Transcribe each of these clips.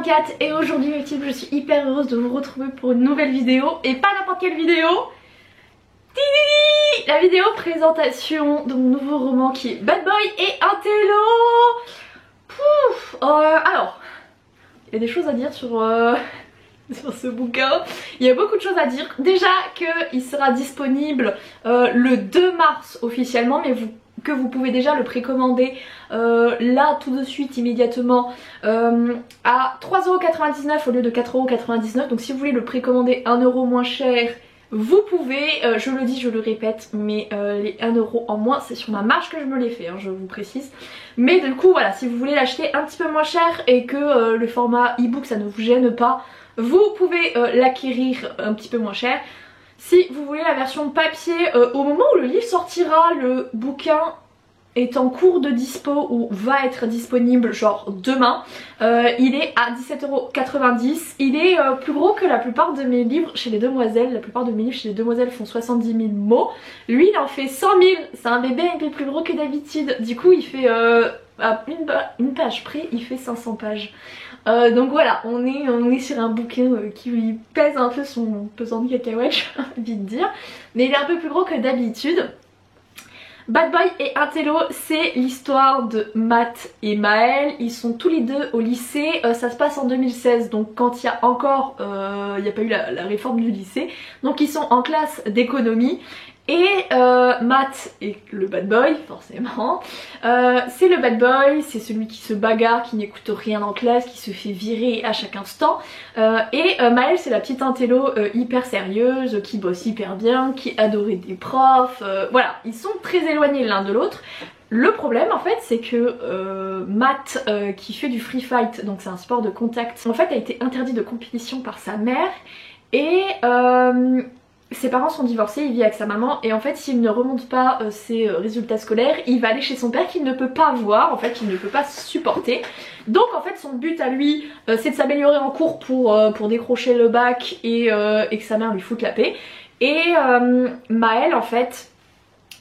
34 et aujourd'hui mes petits, je suis hyper heureuse de vous retrouver pour une nouvelle vidéo et pas n'importe quelle vidéo. La vidéo présentation de mon nouveau roman qui est Bad Boy et Intello. Alors, il y a des choses à dire sur ce bouquin. Il y a beaucoup de choses à dire. Déjà qu'il sera disponible le 2 mars officiellement, mais que vous pouvez déjà le précommander là tout de suite immédiatement à 3,99€ au lieu de 4,99€. Donc si vous voulez le précommander 1€ moins cher, vous pouvez, je le dis, je le répète, mais les 1€ en moins c'est sur ma marge que je me les fais, hein, je vous précise. Mais du coup voilà, si vous voulez l'acheter un petit peu moins cher et que le format e-book ça ne vous gêne pas, vous pouvez l'acquérir un petit peu moins cher. Si vous voulez la version papier, au moment où le livre sortira, le bouquin est en cours de dispo ou va être disponible genre demain. Il est à 17,90€. Il est plus gros que la plupart de mes livres chez les Demoiselles. La plupart de mes livres chez les Demoiselles font 70 000 mots. Lui il en fait 100 000. C'est un bébé un peu plus gros que d'habitude. Du coup il fait à une page près, il fait 500 pages. Donc voilà, on est sur un bouquin qui lui pèse un peu son pesant de cacahuètes, j'ai envie de dire. Mais il est un peu plus gros que d'habitude. Bad Boy et Intello, c'est l'histoire de Matt et Maël. Ils sont tous les deux au lycée, ça se passe en 2016, donc quand il y a encore, il n'y a pas eu la réforme du lycée. Donc ils sont en classe d'économie. Et Matt est le bad boy, forcément. C'est le bad boy, c'est celui qui se bagarre, qui n'écoute rien en classe, qui se fait virer à chaque instant. Et Maëlle, c'est la petite intello hyper sérieuse, qui bosse hyper bien, qui adorait des profs. Voilà, ils sont très éloignés l'un de l'autre. Le problème en fait c'est que Matt qui fait du free fight, donc c'est un sport de contact, en fait a été interdit de compétition par sa mère et ses parents sont divorcés, il vit avec sa maman et en fait s'il ne remonte pas ses résultats scolaires, il va aller chez son père qu'il ne peut pas voir, en fait qu'il ne peut pas supporter. Donc en fait son but à lui c'est de s'améliorer en cours pour décrocher le bac et que sa mère lui foute la paix. Et Maëlle en fait,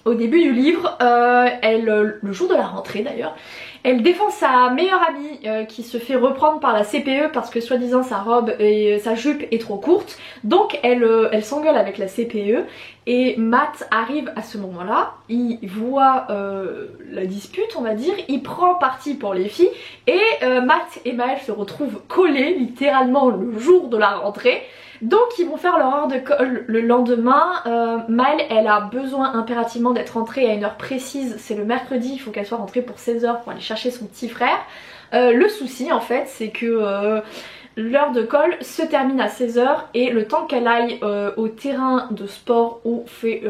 au début du livre, le jour de la rentrée d'ailleurs, elle défend sa meilleure amie qui se fait reprendre par la CPE parce que soi-disant sa robe et sa jupe est trop courte. Donc elle s'engueule avec la CPE et Matt arrive à ce moment-là, il voit la dispute on va dire, il prend parti pour les filles et Matt et Maëlle se retrouvent collés littéralement le jour de la rentrée. Donc ils vont faire leur heure de colle le lendemain. Maëlle elle a besoin impérativement d'être rentrée à une heure précise, c'est le mercredi, il faut qu'elle soit rentrée pour 16h pour aller chercher son petit frère. Le souci en fait c'est que l'heure de colle se termine à 16h et le temps qu'elle aille au terrain de sport où fait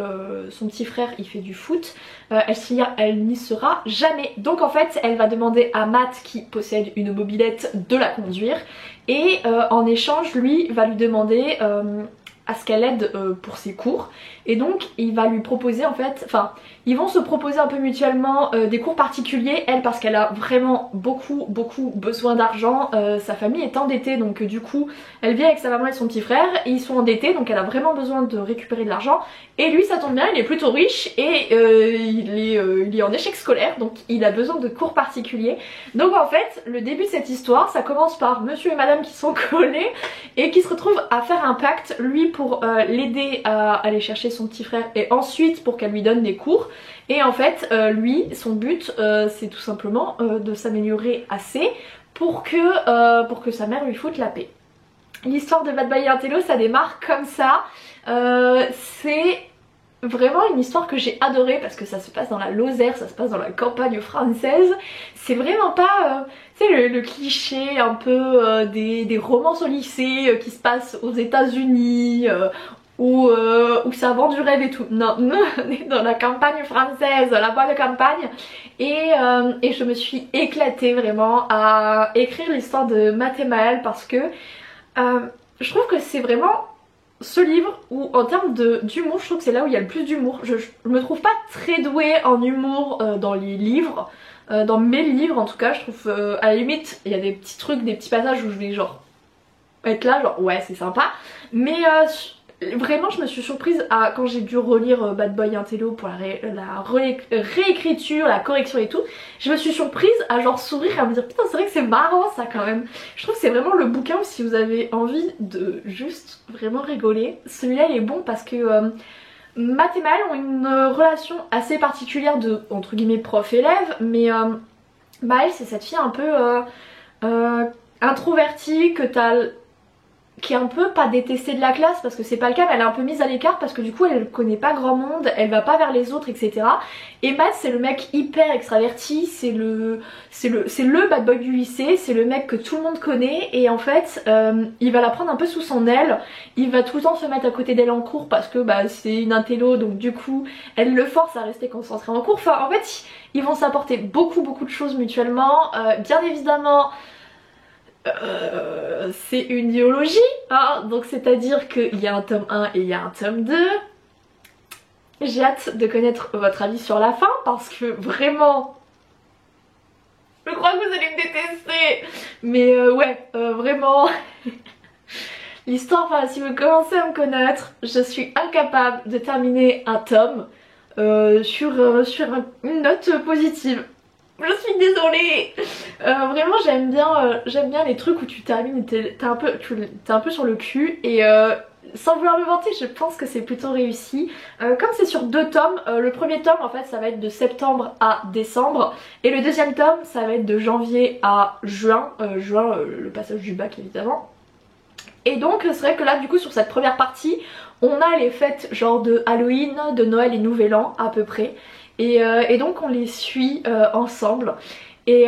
son petit frère, il fait du foot, elle n'y sera jamais. Donc en fait elle va demander à Matt qui possède une mobilette de la conduire et en échange lui va lui demander à ce qu'elle aide pour ses cours et donc il va lui proposer en fait, enfin ils vont se proposer un peu mutuellement des cours particuliers, elle parce qu'elle a vraiment beaucoup besoin d'argent, sa famille est endettée donc du coup elle vit avec sa maman et son petit frère et ils sont endettés donc elle a vraiment besoin de récupérer de l'argent et lui ça tombe bien, il est plutôt riche et il est en échec scolaire donc il a besoin de cours particuliers. Donc en fait le début de cette histoire ça commence par monsieur et madame qui sont collés et qui se retrouvent à faire un pacte, lui pour l'aider à aller chercher son petit frère et ensuite pour qu'elle lui donne des cours. Et en fait lui son but c'est tout simplement de s'améliorer assez pour que sa mère lui foute la paix. L'histoire de Bad Boy et Intello ça démarre comme ça. C'est vraiment une histoire que j'ai adorée parce que ça se passe dans la Lozère, ça se passe dans la campagne française. C'est vraiment pas tu sais le cliché un peu des romances au lycée qui se passent aux États-Unis où ça vend du rêve et tout. Non, on est dans la campagne française, la boîte de campagne et je me suis éclatée vraiment à écrire l'histoire de Matt et Maëlle parce que je trouve que c'est vraiment ce livre où en termes d'humour, je trouve que c'est là où il y a le plus d'humour. Je me trouve pas très douée en humour dans les livres, dans mes livres en tout cas. Je trouve à la limite il y a des petits trucs, des petits passages où je vais genre être là genre ouais c'est sympa, mais vraiment je me suis surprise quand j'ai dû relire Bad Boy Intello pour la réécriture, la correction et tout. Je me suis surprise à genre sourire et à me dire putain c'est vrai que c'est marrant ça quand même. Je trouve que c'est vraiment le bouquin où si vous avez envie de juste vraiment rigoler, celui-là il est bon parce que Matt et Maël ont une relation assez particulière de entre guillemets prof-élève, mais Maël c'est cette fille un peu introvertie qui est un peu pas détestée de la classe parce que c'est pas le cas, mais elle est un peu mise à l'écart parce que du coup elle connaît pas grand monde, elle va pas vers les autres, etc. Et Matt c'est le mec hyper extraverti, c'est le bad boy du lycée, c'est le mec que tout le monde connaît et en fait il va la prendre un peu sous son aile, il va tout le temps se mettre à côté d'elle en cours parce que bah c'est une intello donc du coup elle le force à rester concentrée en cours. Enfin en fait ils vont s'apporter beaucoup de choses mutuellement, bien évidemment. C'est une duologie, hein, donc c'est à dire qu'il y a un tome 1 et il y a un tome 2. J'ai hâte de connaître votre avis sur la fin parce que vraiment je crois que vous allez me détester, mais ouais vraiment l'histoire, enfin si vous commencez à me connaître, je suis incapable de terminer un tome sur une note positive. Je suis désolée. Vraiment j'aime bien les trucs où tu termines et t'es un peu sur le cul et sans vouloir me vanter je pense que c'est plutôt réussi. Comme c'est sur 2 tomes, le premier tome en fait ça va être de septembre à décembre et le deuxième tome ça va être de janvier à juin, le passage du bac évidemment. Et donc c'est vrai que là du coup sur cette première partie on a les fêtes genre de Halloween, de Noël et Nouvel An à peu près. Et donc on les suit ensemble et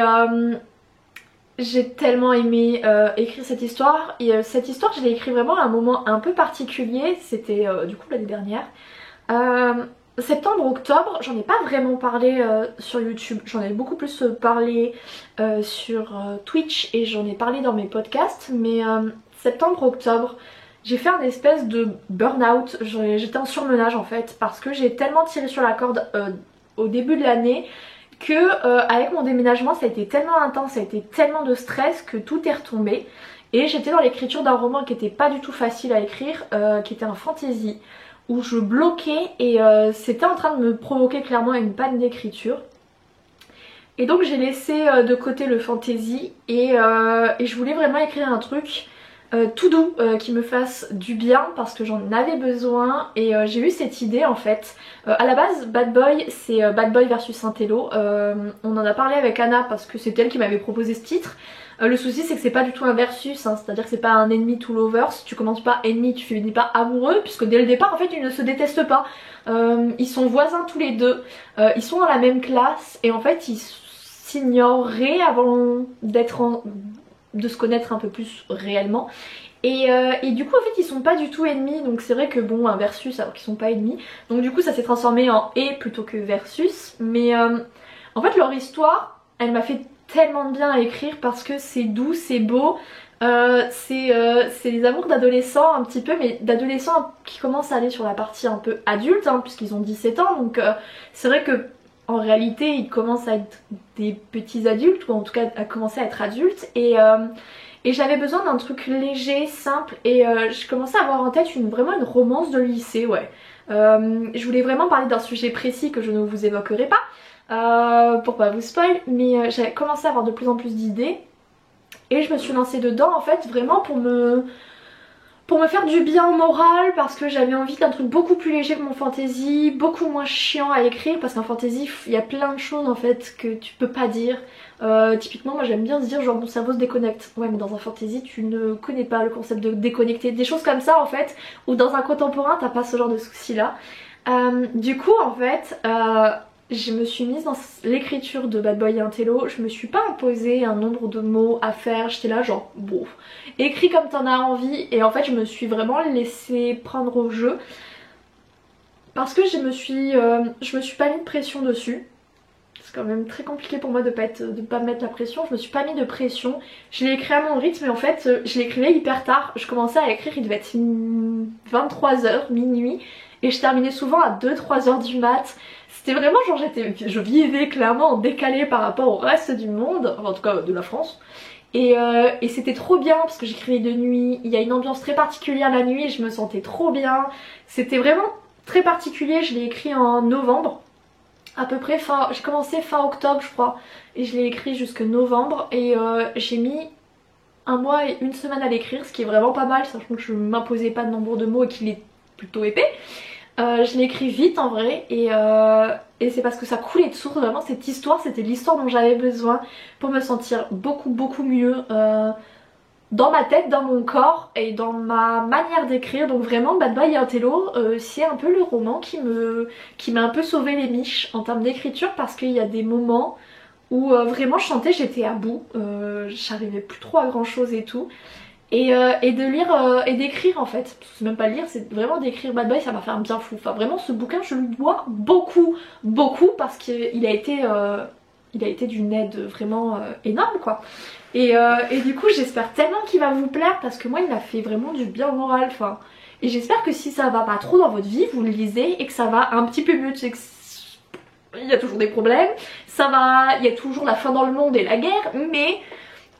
j'ai tellement aimé écrire cette histoire et cette histoire je l'ai écrite vraiment à un moment un peu particulier, c'était du coup l'année dernière. Septembre-octobre, j'en ai pas vraiment parlé sur YouTube, j'en ai beaucoup plus parlé sur Twitch et j'en ai parlé dans mes podcasts, mais septembre-octobre j'ai fait un espèce de burn-out, j'étais en surmenage en fait parce que j'ai tellement tiré sur la corde au début de l'année que avec mon déménagement ça a été tellement intense, ça a été tellement de stress que tout est retombé et j'étais dans l'écriture d'un roman qui était pas du tout facile à écrire, qui était un fantasy où je bloquais et c'était en train de me provoquer clairement une panne d'écriture. Et donc j'ai laissé de côté le fantasy et je voulais vraiment écrire un truc tout doux qui me fasse du bien parce que j'en avais besoin et j'ai eu cette idée en fait. À la base Bad Boy c'est Bad Boy versus Intello, on en a parlé avec Anna parce que c'est elle qui m'avait proposé ce titre. Le souci c'est que c'est pas du tout un versus, hein, c'est à dire que c'est pas un ennemi to lovers, tu commences pas ennemi, tu finis pas amoureux puisque dès le départ en fait ils ne se détestent pas, ils sont voisins tous les deux, ils sont dans la même classe et en fait ils s'ignoreraient avant de se connaître un peu plus réellement et du coup en fait ils sont pas du tout ennemis donc c'est vrai que bon un versus alors qu'ils sont pas ennemis donc du coup ça s'est transformé en et plutôt que versus mais en fait leur histoire elle m'a fait tellement de bien à écrire parce que c'est doux, c'est beau, c'est les amours d'adolescents un petit peu mais d'adolescents qui commencent à aller sur la partie un peu adulte hein, puisqu'ils ont 17 ans donc c'est vrai que en réalité ils commencent à être des petits adultes ou en tout cas à commencer à être adultes et j'avais besoin d'un truc léger, simple et je commençais à avoir en tête vraiment une romance de lycée ouais. Je voulais vraiment parler d'un sujet précis que je ne vous évoquerai pas pour pas vous spoil mais j'avais commencé à avoir de plus en plus d'idées et je me suis lancée dedans en fait vraiment pour me faire du bien au moral parce que j'avais envie d'un truc beaucoup plus léger que mon fantasy, beaucoup moins chiant à écrire parce qu'un fantasy il y a plein de choses en fait que tu peux pas dire. Typiquement moi j'aime bien se dire genre mon cerveau se déconnecte. Ouais mais dans un fantasy tu ne connais pas le concept de déconnecter, des choses comme ça en fait, ou dans un contemporain t'as pas ce genre de souci là. Du coup en fait je me suis mise dans l'écriture de Bad Boy et Intello, je me suis pas imposé un nombre de mots à faire, j'étais là genre bon, écris comme t'en as envie et en fait je me suis vraiment laissée prendre au jeu parce que je me suis pas mis de pression dessus. C'est quand même très compliqué pour moi de pas me mettre la pression, je me suis pas mis de pression, je l'ai écrit à mon rythme et en fait je l'écrivais hyper tard, je commençais à écrire, il devait être 23h, minuit et je terminais souvent à 2-3h du mat. c'était vraiment genre je vivais clairement en décalé par rapport au reste du monde, enfin, en tout cas de la France. Et c'était trop bien parce que j'écrivais de nuit, il y a une ambiance très particulière la nuit et je me sentais trop bien. C'était vraiment très particulier, je l'ai écrit en novembre. À peu près j'ai commencé fin octobre je crois et je l'ai écrit jusque novembre et j'ai mis un mois et une semaine à l'écrire, ce qui est vraiment pas mal, sachant que je m'imposais pas de nombre de mots et qu'il est plutôt épais. Je l'ai écrit vite en vrai et c'est parce que ça coulait de source, vraiment cette histoire, c'était l'histoire dont j'avais besoin pour me sentir beaucoup mieux dans ma tête, dans mon corps et dans ma manière d'écrire. Donc vraiment Bad Boy et Intello c'est un peu le roman qui m'a un peu sauvé les miches en termes d'écriture, parce qu'il y a des moments où vraiment je sentais j'étais à bout, j'arrivais plus trop à grand chose et tout. Et de lire et d'écrire en fait, c'est même pas lire, c'est vraiment d'écrire Bad Boy, ça m'a fait un bien fou. Enfin vraiment ce bouquin je lui dois beaucoup parce qu'il a été d'une aide vraiment énorme quoi. Et du coup j'espère tellement qu'il va vous plaire parce que moi il m'a fait vraiment du bien au moral. Enfin, et j'espère que si ça va pas trop dans votre vie, vous le lisez et que ça va un petit peu mieux. Tu sais que il y a toujours des problèmes, ça va, il y a toujours la faim dans le monde et la guerre, mais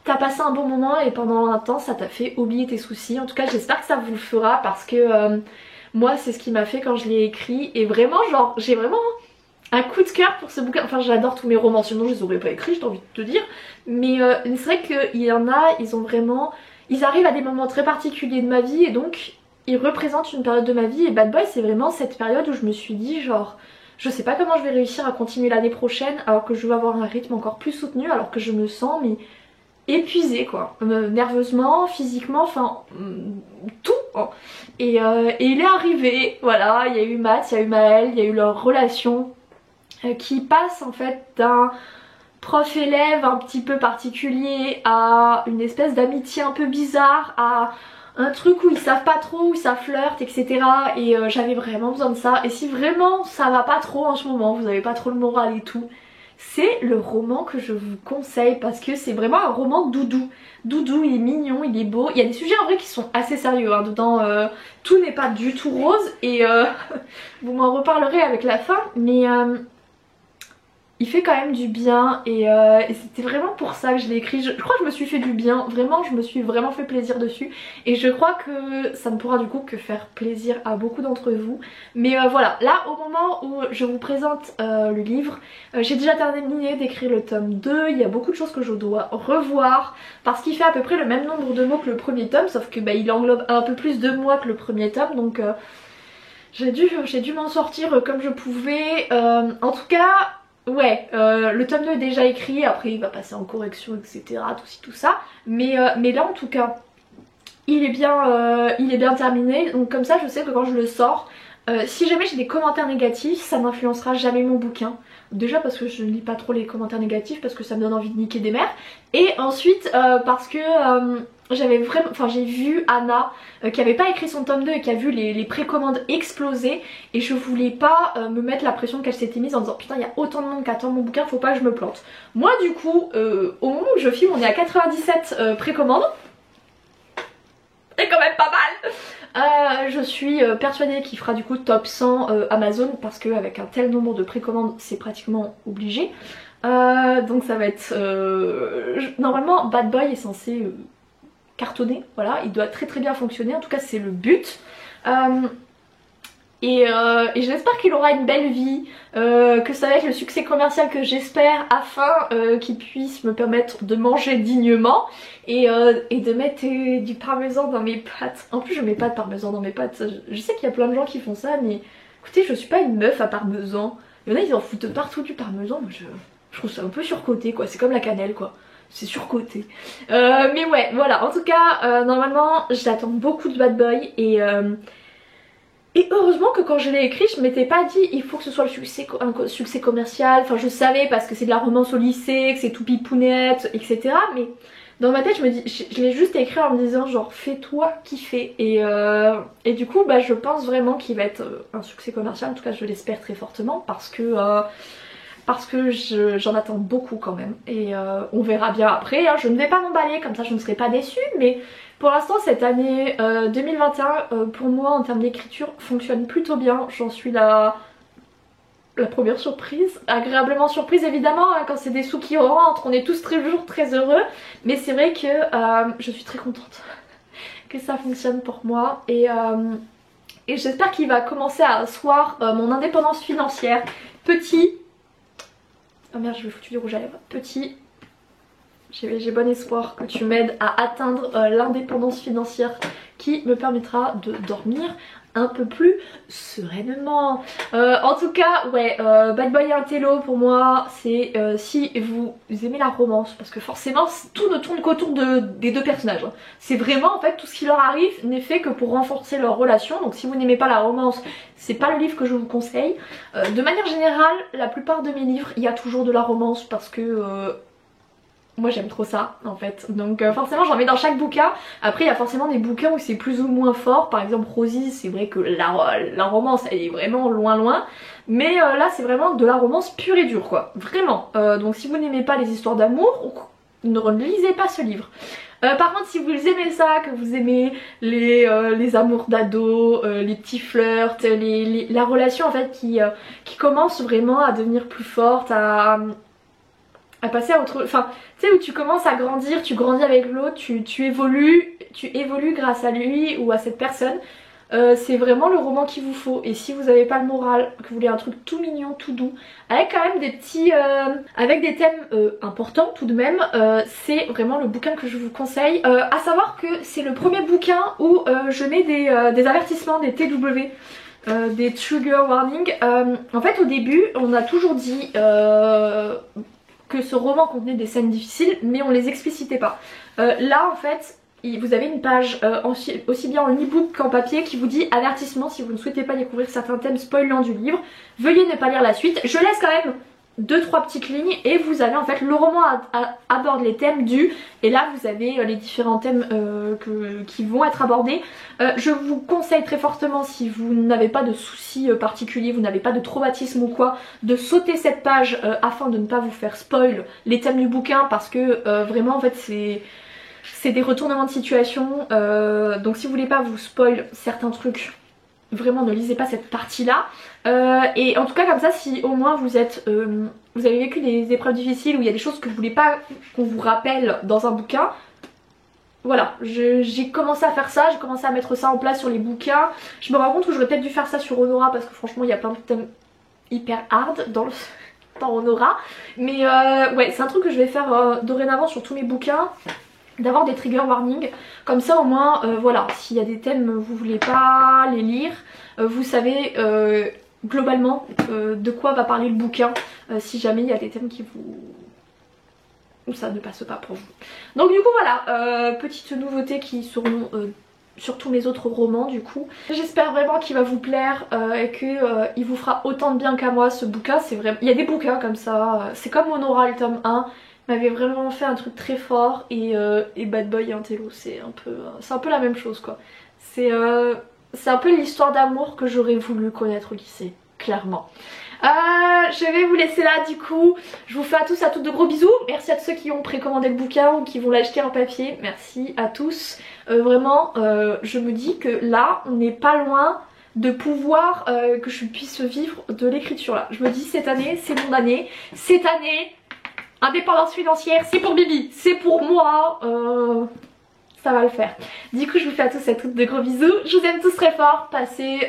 t'as passé un bon moment et pendant un temps ça t'a fait oublier tes soucis. En tout cas j'espère que ça vous le fera parce que moi c'est ce qui m'a fait quand je l'ai écrit. Et vraiment genre j'ai vraiment un coup de cœur pour ce bouquin. Enfin j'adore tous mes romans, sinon je les aurais pas écrits, j'ai envie de te dire. Mais c'est vrai qu'il y en a, ils arrivent à des moments très particuliers de ma vie et donc ils représentent une période de ma vie. Et Bad Boy c'est vraiment cette période où je me suis dit genre je sais pas comment je vais réussir à continuer l'année prochaine alors que je vais avoir un rythme encore plus soutenu, alors que je me sens mais épuisée quoi, nerveusement, physiquement, enfin tout hein. Et il est arrivé, voilà, il y a eu Matt, il y a eu Maël, il y a eu leur relation qui passe en fait d'un prof-élève un petit peu particulier à une espèce d'amitié un peu bizarre, à un truc où ils savent pas trop, où ça flirte etc. Et j'avais vraiment besoin de ça. Et si vraiment ça va pas trop en ce moment, vous avez pas trop le moral et tout, c'est le roman que je vous conseille parce que c'est vraiment un roman doudou. Doudou, il est mignon, il est beau. Il y a des sujets en vrai qui sont assez sérieux hein, dedans. Tout n'est pas du tout rose et vous m'en reparlerez avec la fin. Mais il fait quand même du bien et c'était vraiment pour ça que je l'ai écrit. Je crois que je me suis fait du bien, vraiment je me suis vraiment fait plaisir dessus. Et je crois que ça ne pourra du coup que faire plaisir à beaucoup d'entre vous. Mais voilà, là au moment où je vous présente le livre, j'ai déjà terminé d'écrire le tome 2. Il y a beaucoup de choses que je dois revoir parce qu'il fait à peu près le même nombre de mots que le premier tome, sauf que il englobe un peu plus de mots que le premier tome. Donc j'ai dû m'en sortir comme je pouvais. En tout cas ouais, le tome 2 est déjà écrit, après il va passer en correction etc, tout ci tout ça. Mais là en tout cas il est bien terminé, donc comme ça je sais que quand je le sors, si jamais j'ai des commentaires négatifs ça n'influencera jamais mon bouquin. Déjà parce que je ne lis pas trop les commentaires négatifs parce que ça me donne envie de niquer des mères. Et ensuite parce que j'ai vu Anna qui avait pas écrit son tome 2 et qui a vu les précommandes exploser. Et je voulais pas me mettre la pression qu'elle s'était mise en disant putain il y a autant de monde qui attend mon bouquin, faut pas que je me plante. Moi du coup au moment où je filme on est à 97 précommandes. C'est quand même pas mal. Je suis persuadée qu'il fera du coup top 100 Amazon parce qu'avec un tel nombre de précommandes c'est pratiquement obligé. Donc ça va être... Normalement Bad Boy est censé cartonner, voilà, il doit très bien fonctionner, en tout cas c'est le but. Et j'espère qu'il aura une belle vie, que ça va être le succès commercial que j'espère afin qu'il puisse me permettre de manger dignement et de mettre du parmesan dans mes pâtes. En plus je mets pas de parmesan dans mes pâtes, je sais qu'il y a plein de gens qui font ça mais écoutez je suis pas une meuf à parmesan. Il y en a ils en foutent partout du parmesan, moi je trouve ça un peu surcoté quoi, c'est comme la cannelle quoi. C'est surcoté. Mais ouais voilà, en tout cas normalement j'attends beaucoup de Bad Boy et heureusement que quand je l'ai écrit je m'étais pas dit il faut que ce soit un succès commercial. Enfin je savais parce que c'est de la romance au lycée, que c'est tout pipounette etc. Mais dans ma tête je me dis, je l'ai juste écrit en me disant genre fais-toi kiffer. Et du coup bah je pense vraiment qu'il va être un succès commercial. En tout cas je l'espère très fortement parce que j'en attends beaucoup quand même. Et on verra bien après hein. Je ne vais pas m'emballer comme ça je ne serai pas déçue. Mais pour l'instant cette année 2021 pour moi en termes d'écriture fonctionne plutôt bien. J'en suis là la première surprise, agréablement surprise évidemment, hein, quand c'est des sous qui rentrent, on est tous toujours très heureux, mais c'est vrai que je suis très contente que ça fonctionne pour moi et j'espère qu'il va commencer à asseoir mon indépendance financière. Petit, oh merde, je vais foutu du rouge à lèvres, petit, j'ai bon espoir que tu m'aides à atteindre l'indépendance financière qui me permettra de dormir un peu plus sereinement. En tout cas, ouais, Bad Boy et Intello pour moi, c'est si vous aimez la romance, parce que forcément tout ne tourne qu'autour des deux personnages. Hein. C'est vraiment en fait tout ce qui leur arrive n'est fait que pour renforcer leur relation. Donc si vous n'aimez pas la romance, c'est pas le livre que je vous conseille. De manière générale, la plupart de mes livres, il y a toujours de la romance parce que moi j'aime trop ça en fait, donc forcément j'en mets dans chaque bouquin. Après il y a forcément des bouquins où c'est plus ou moins fort, par exemple Rosie, c'est vrai que la romance elle est vraiment loin, mais là c'est vraiment de la romance pure et dure quoi, vraiment. Donc si vous n'aimez pas les histoires d'amour, ne lisez pas ce livre. Par contre si vous aimez ça, que vous aimez les amours d'ado, les petits flirts, la relation en fait qui commence vraiment à devenir plus forte, à passer à autre... Enfin, tu sais, où tu commences à grandir, tu grandis avec l'autre, tu évolues grâce à lui ou à cette personne. C'est vraiment le roman qu'il vous faut. Et si vous n'avez pas le moral, que vous voulez un truc tout mignon, tout doux, avec quand même des petits... avec des thèmes importants tout de même, c'est vraiment le bouquin que je vous conseille. À savoir que c'est le premier bouquin où je mets des avertissements, des TW. Des trigger warnings. En fait au début on a toujours dit que ce roman contenait des scènes difficiles mais on les explicitait pas. Là en fait vous avez une page aussi bien en e-book qu'en papier qui vous dit avertissement si vous ne souhaitez pas découvrir certains thèmes spoilants du livre, veuillez ne pas lire la suite. Je laisse quand même 2-3 petites lignes et vous avez en fait le roman aborde les thèmes du, et là vous avez les différents thèmes qui vont être abordés. Je vous conseille très fortement, si vous n'avez pas de soucis particuliers, vous n'avez pas de traumatisme ou quoi, de sauter cette page afin de ne pas vous faire spoil les thèmes du bouquin, parce que vraiment en fait c'est des retournements de situation, donc si vous voulez pas vous spoil certains trucs, vraiment ne lisez pas cette partie là. Et en tout cas comme ça, si au moins vous avez vécu des épreuves difficiles où il y a des choses que vous voulez pas qu'on vous rappelle dans un bouquin, voilà, j'ai commencé à faire ça, j'ai commencé à mettre ça en place sur les bouquins. Je me rends compte que j'aurais peut-être dû faire ça sur Honora parce que franchement il y a plein de thèmes hyper hard dans Honora. Mais ouais, c'est un truc que je vais faire dorénavant sur tous mes bouquins, d'avoir des trigger warnings, comme ça au moins voilà, s'il y a des thèmes vous voulez pas les lire, vous savez globalement de quoi va parler le bouquin, si jamais il y a des thèmes qui où ça ne passe pas pour vous. Donc du coup voilà, petite nouveauté qui seront sur tous mes autres romans du coup. J'espère vraiment qu'il va vous plaire et que il vous fera autant de bien qu'à moi ce bouquin. C'est vraiment, il y a des bouquins comme ça, c'est comme Honora le tome 1 m'avait vraiment fait un truc très fort, et Bad Boy et Intello c'est un peu la même chose quoi. C'est un peu l'histoire d'amour que j'aurais voulu connaître au lycée, clairement. Je vais vous laisser là du coup. Je vous fais à tous, à toutes de gros bisous. Merci à tous ceux qui ont précommandé le bouquin ou qui vont l'acheter en papier. Merci à tous. Vraiment, je me dis que là, on n'est pas loin de pouvoir que je puisse vivre de l'écriture là. Je me dis cette année, c'est mon année. Cette année, indépendance financière, c'est pour Bibi, c'est pour moi. Ça va le faire. Du coup je vous fais à tous et à toutes de gros bisous. Je vous aime tous très fort. Passez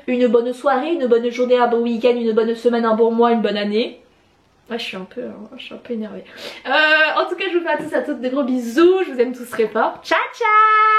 une bonne soirée, une bonne journée, un bon week-end, une bonne semaine, un bon mois, une bonne année. Ouais, je suis un peu énervée. En tout cas je vous fais à tous et à toutes de gros bisous. Je vous aime tous très fort. Ciao ciao.